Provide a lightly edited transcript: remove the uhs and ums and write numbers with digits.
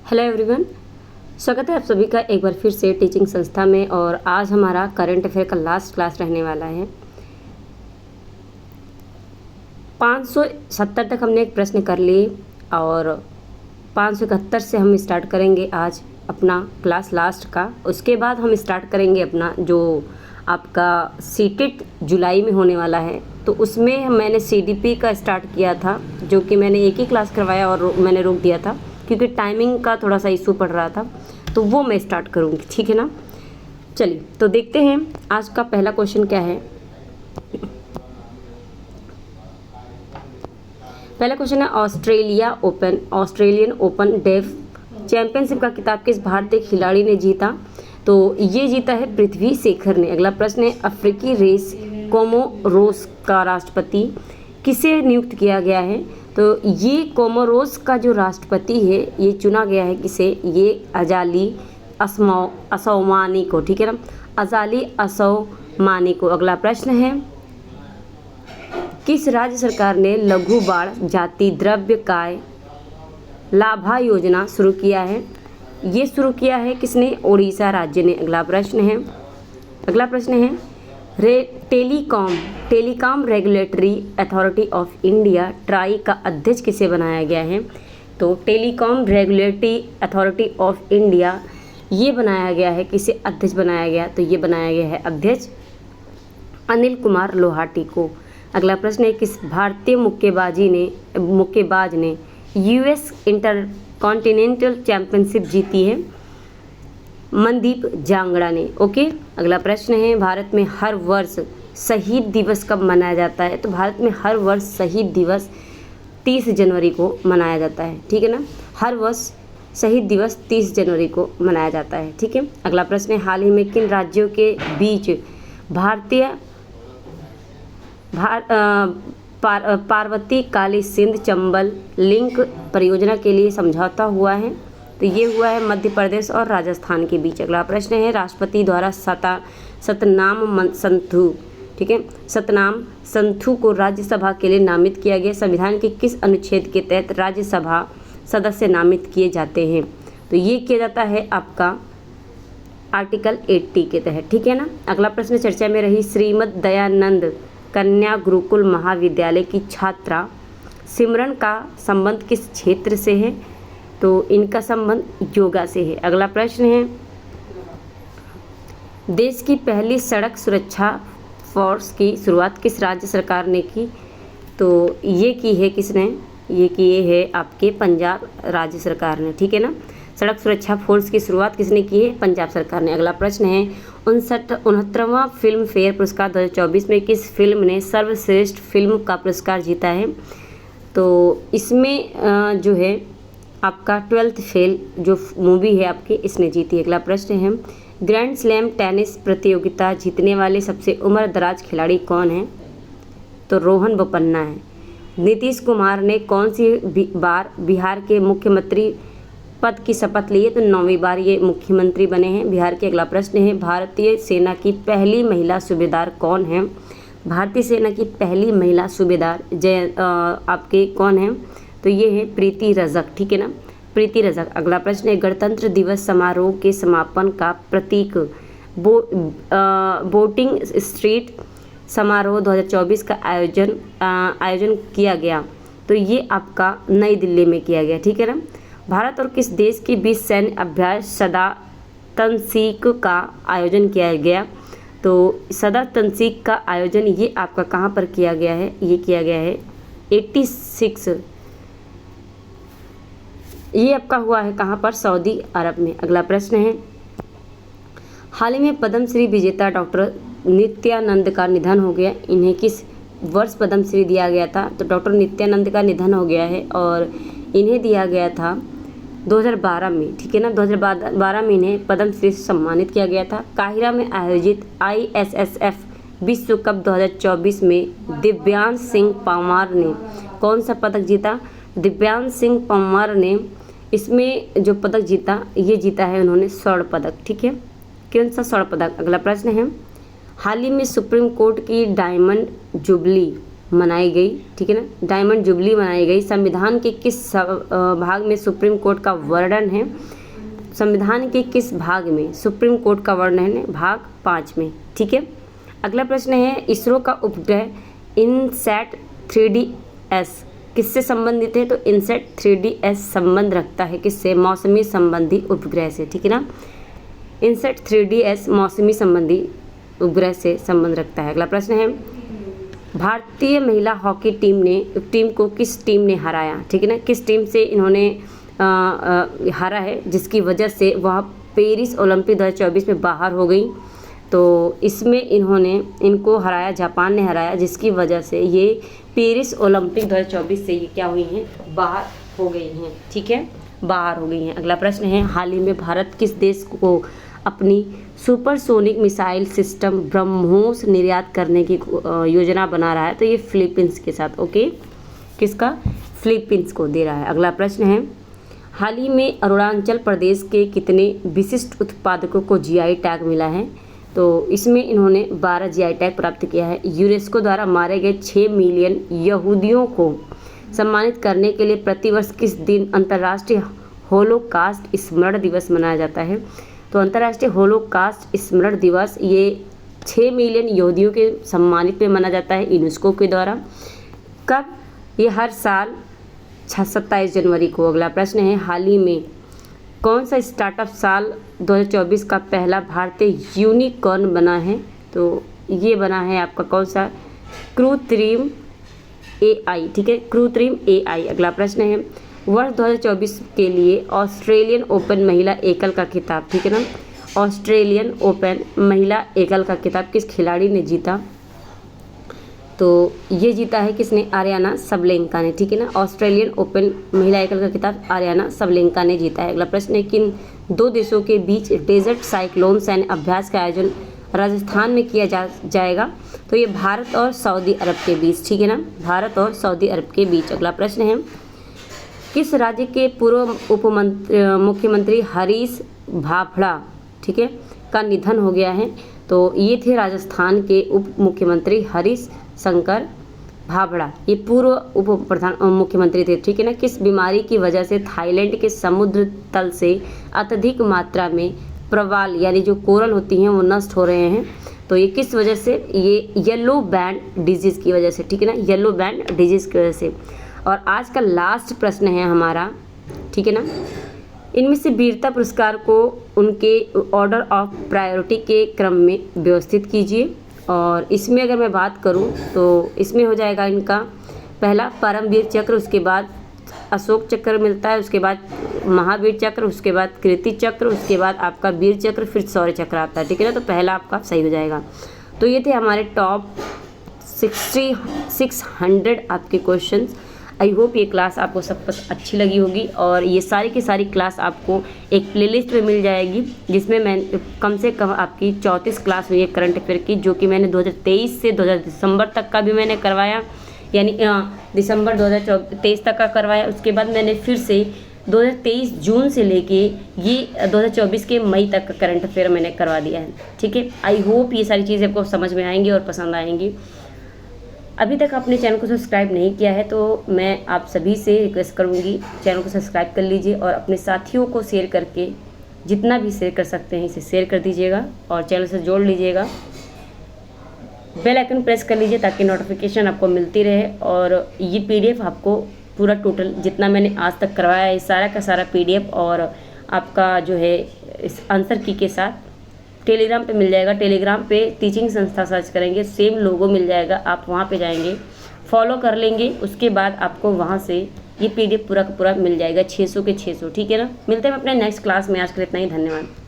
Hello everyone, स्वागत है आप सभी का एक बार फिर से टीचिंग संस्था में। और आज हमारा करंट अफेयर का लास्ट क्लास रहने वाला है। 570 तक हमने एक प्रश्न कर लिए और 571 से हम स्टार्ट करेंगे आज अपना क्लास लास्ट का। उसके बाद हम स्टार्ट करेंगे अपना जो आपका सीटेट जुलाई में होने वाला है। तो उसमें मैंने सीडीपी का स्टार्ट किया था, जो कि मैंने एक ही क्लास करवाया और मैंने रोक दिया था क्योंकि टाइमिंग का थोड़ा सा इशू पड़ रहा था। तो वो मैं स्टार्ट करूँगी, ठीक है ना। चलिए तो देखते हैं आज का पहला क्वेश्चन क्या है। पहला क्वेश्चन है ऑस्ट्रेलियन ओपन डेफ चैंपियनशिप का खिताब किस भारतीय खिलाड़ी ने जीता। तो ये जीता है पृथ्वी शेखर ने। अगला प्रश्न है अफ्रीकी रेस कोमोरोस का राष्ट्रपति किसे नियुक्त किया गया है। तो ये कोमोरोस का जो राष्ट्रपति है ये चुना गया है किसे, ये अजाली असौमानी को, ठीक है ना, अजाली असौमानी को। अगला प्रश्न है किस राज्य सरकार ने लघु बाढ़ जाति द्रव्य काय लाभा योजना शुरू किया है। ये शुरू किया है किसने, ओडिशा राज्य ने। अगला प्रश्न है telecom regulatory authority of India try का अध्यक्ष किसे बनाया गया है। तो telecom regulatory authority of India ये बनाया गया है, किसे अध्यक्ष बनाया गया। तो ये बनाया गया है अध्यक्ष अनिल कुमार लोहाटी को। अगला प्रश्न है किस भारतीय मुक्केबाज ने यूएस इंटरकॉन्टिनेंटल चैंपियनशिप जीती है। मनदीप जांगड़ा ने। ओके। अगला प्रश्न है भारत में हर वर्ष शहीद दिवस कब मनाया जाता है। तो भारत में हर वर्ष शहीद दिवस 30 जनवरी को मनाया जाता है, ठीक है ना। हर वर्ष शहीद दिवस 30 जनवरी को मनाया जाता है, ठीक है। अगला प्रश्न है हाल ही में किन राज्यों के बीच पार्वती काली सिंध चंबल लिंक परियोजना के लिए समझौता हुआ है। तो ये हुआ है मध्य प्रदेश और राजस्थान के बीच। अगला प्रश्न है राष्ट्रपति द्वारा सतनाम संधु, ठीक है, सतनाम संधु को राज्यसभा के लिए नामित किया गया। संविधान के किस अनुच्छेद के तहत राज्यसभा सदस्य नामित किए जाते हैं। तो ये किया जाता है आपका आर्टिकल 80 के तहत, ठीक है ना। अगला प्रश्न चर्चा में रही श्रीमद दयानंद कन्या गुरुकुल महाविद्यालय की छात्रा सिमरन का संबंध किस क्षेत्र से है। तो इनका संबंध योगा से है। अगला प्रश्न है देश की पहली सड़क सुरक्षा फोर्स की शुरुआत किस राज्य सरकार ने की। तो ये की है किसने, ये किए है आपके पंजाब राज्य सरकार ने, ठीक है ना। सड़क सुरक्षा फोर्स की शुरुआत किसने की है, पंजाब सरकार ने। अगला प्रश्न है 69वां फिल्म फेयर पुरस्कार 2024 में किस फिल्म ने सर्वश्रेष्ठ फिल्म का पुरस्कार जीता है। तो इसमें जो है आपका 12th फेल जो मूवी है आपकी, इसने जीती। अगला प्रश्न है ग्रैंड स्लैम टेनिस प्रतियोगिता जीतने वाले सबसे उम्र दराज खिलाड़ी कौन है। तो रोहन बोपन्ना है। नीतीश कुमार ने कौन सी बार बिहार के मुख्यमंत्री पद की शपथ ली है। तो 9वीं बार ये मुख्यमंत्री बने हैं बिहार के। अगला प्रश्न है भारतीय सेना की पहली महिला सूबेदार कौन है। भारतीय सेना की पहली महिला सूबेदार आपके कौन है। तो ये है प्रीति रजक, ठीक है ना, प्रीति रजक। अगला प्रश्न है गणतंत्र दिवस समारोह के समापन का प्रतीक बोटिंग स्ट्रीट समारोह 2024 का आयोजन किया गया। तो ये आपका नई दिल्ली में किया गया, ठीक है ना। भारत और किस देश के बीच सैन्य अभ्यास सदा तनसीक का आयोजन किया गया। तो सदा तनसीक का आयोजन ये आपका कहाँ पर किया गया है, ये किया गया है 86, ये आपका हुआ है कहाँ पर, सऊदी अरब में। अगला प्रश्न है हाल ही में पद्मश्री विजेता डॉक्टर नित्यानंद का निधन हो गया। इन्हें किस वर्ष पद्मश्री दिया गया था। तो डॉक्टर नित्यानंद का निधन हो गया है और इन्हें दिया गया था 2012 में, ठीक है ना। 2012 में इन्हें पद्मश्री से सम्मानित किया गया था। काहिरा में आयोजित ISSF विश्व कप 2024 में दिव्यांश सिंह परमार ने कौन सा पदक जीता। दिव्यांश सिंह परमार ने इसमें जो पदक जीता, ये जीता है उन्होंने स्वर्ण पदक, ठीक है। कौन सा स्वर्ण पदक। अगला प्रश्न है हाल ही में सुप्रीम कोर्ट की डायमंड जुबली मनाई गई, ठीक है ना, डायमंड जुबली मनाई गई। संविधान के किस भाग में सुप्रीम कोर्ट का वर्णन है? संविधान के किस भाग में सुप्रीम कोर्ट का वर्णन है? भाग 5 में, ठीक है। अगला प्रश्न है, इसरो का उपग्रह इनसैट 3DS किससे संबंधित है? तो इनसैट 3DS संबंध रखता है किससे? मौसमी संबंधी उपग्रह से, ठीक है ना। इनसैट 3DS मौसमी संबंधी उपग्रह से संबंध रखता है। अगला प्रश्न है, भारतीय महिला हॉकी टीम को किस टीम ने हराया? ठीक है ना, किस टीम से इन्होंने हारा है जिसकी वजह से वह पेरिस ओलंपिक 2024 में बाहर हो गई? तो इसमें इनको हराया, जापान ने हराया, जिसकी वजह से ये पेरिस ओलंपिक 2024 से ये क्या हुई हैं? बाहर हो गई हैं, ठीक है, बाहर हो गई हैं। अगला प्रश्न है, हाल ही में भारत किस देश को अपनी सुपरसोनिक मिसाइल सिस्टम ब्रह्मोस निर्यात करने की योजना बना रहा है? तो ये फिलीपींस के साथ, ओके, किसका? फिलीपींस को दे रहा है। अगला प्रश्न है, हाल ही में अरुणाचल प्रदेश के कितने विशिष्ट उत्पादकों को जीआई टैग मिला है? तो इसमें इन्होंने 12 जीआई टैग प्राप्त किया है। यूनेस्को द्वारा मारे गए 6 मिलियन यहूदियों को सम्मानित करने के लिए प्रतिवर्ष किस दिन अंतर्राष्ट्रीय होलोकास्ट स्मरण दिवस मनाया जाता है? तो अंतर्राष्ट्रीय होलोकास्ट स्मरण दिवस ये 6 मिलियन यहूदियों के सम्मानित में मनाया जाता है यूनेस्को के द्वारा। कब? ये हर साल 27 जनवरी को। अगला प्रश्न है, हाल ही में कौन सा स्टार्टअप साल 2024 का पहला भारतीय यूनिकॉर्न बना है? तो ये बना है आपका कौन सा? कृत्रिम AI, ठीक है, कृत्रिम AI। अगला प्रश्न है, वर्ष 2024 के लिए ऑस्ट्रेलियन ओपन महिला एकल का खिताब, ठीक है ना, ऑस्ट्रेलियन ओपन महिला एकल का खिताब किस खिलाड़ी ने जीता? तो ये जीता है किसने? आर्याना सबलेंका ने, ठीक है ना। ऑस्ट्रेलियन ओपन महिला एकल का खिताब आर्याना सबलेंका ने जीता है। अगला प्रश्न है, किन 2 देशों के बीच डेजर्ट साइक्लोन सैन्य अभ्यास का आयोजन राजस्थान में किया जाएगा? तो ये भारत और सऊदी अरब के बीच, ठीक है ना, भारत और सऊदी अरब के बीच। अगला प्रश्न है, किस राज्य के पूर्व मुख्यमंत्री हरीश भाभड़ा, ठीक है, का निधन हो गया है? तो ये थे राजस्थान के उप मुख्यमंत्री हरीश शंकर भाभड़ा, ये पूर्व उप मुख्यमंत्री थे, ठीक है ना। किस बीमारी की वजह से थाईलैंड के समुद्र तल से अत्यधिक मात्रा में प्रवाल यानी जो कोरल होती हैं वो नष्ट हो रहे हैं? तो ये किस वजह से? ये येलो बैंड डिजीज़ की वजह से, ठीक है ना, येलो बैंड डिजीज़ की वजह से। और आज का लास्ट प्रश्न है हमारा, ठीक है ना, इनमें से वीरता पुरस्कार को उनके ऑर्डर ऑफ प्रायोरिटी के क्रम में व्यवस्थित कीजिए। और इसमें अगर मैं बात करूं तो इसमें हो जाएगा इनका पहला परमवीर चक्र, उसके बाद अशोक चक्र मिलता है, उसके बाद महावीर चक्र, उसके बाद कीर्ति चक्र, उसके बाद आपका वीर चक्र, फिर शौर्य चक्र आता है, ठीक है ना। तो पहला आपका सही हो जाएगा। तो ये थे हमारे टॉप 600 आपके क्वेश्चंस। आई होप ये क्लास आपको सब अच्छी लगी होगी और ये सारी की सारी क्लास आपको एक प्लेलिस्ट में मिल जाएगी जिसमें मैं कम से कम आपकी 34 क्लास हुई है करंट अफेयर की, जो कि मैंने 2023 से दिसंबर तक का भी मैंने करवाया, यानी दिसंबर 2023 तक का करवाया। उसके बाद मैंने फिर से 2023 जून से लेके ये 2024 के मई तक का करंट अफेयर मैंने करवा दिया है, ठीक है। आई होप ये सारी चीज़ें आपको समझ में आएंगी और पसंद आएंगी। अभी तक आपने चैनल को सब्सक्राइब नहीं किया है तो मैं आप सभी से रिक्वेस्ट करूंगी चैनल को सब्सक्राइब कर लीजिए और अपने साथियों को शेयर करके, जितना भी शेयर कर सकते हैं इसे शेयर कर दीजिएगा और चैनल से जोड़ लीजिएगा। बेल आइकन प्रेस कर लीजिए ताकि नोटिफिकेशन आपको मिलती रहे। और ये PDF आपको पूरा टोटल जितना मैंने आज तक करवाया है सारा का सारा PDF और आपका जो है इस आंसर की के साथ टेलीग्राम पे मिल जाएगा। टेलीग्राम पे टीचिंग संस्था सर्च करेंगे, सेम लोगो मिल जाएगा, आप वहाँ पे जाएंगे, फॉलो कर लेंगे, उसके बाद आपको वहाँ से ये PDF पूरा का पूरा मिल जाएगा 600 के 600, ठीक है ना। मिलते हैं अपने नेक्स्ट क्लास में, आज के लिए इतना ही, धन्यवाद।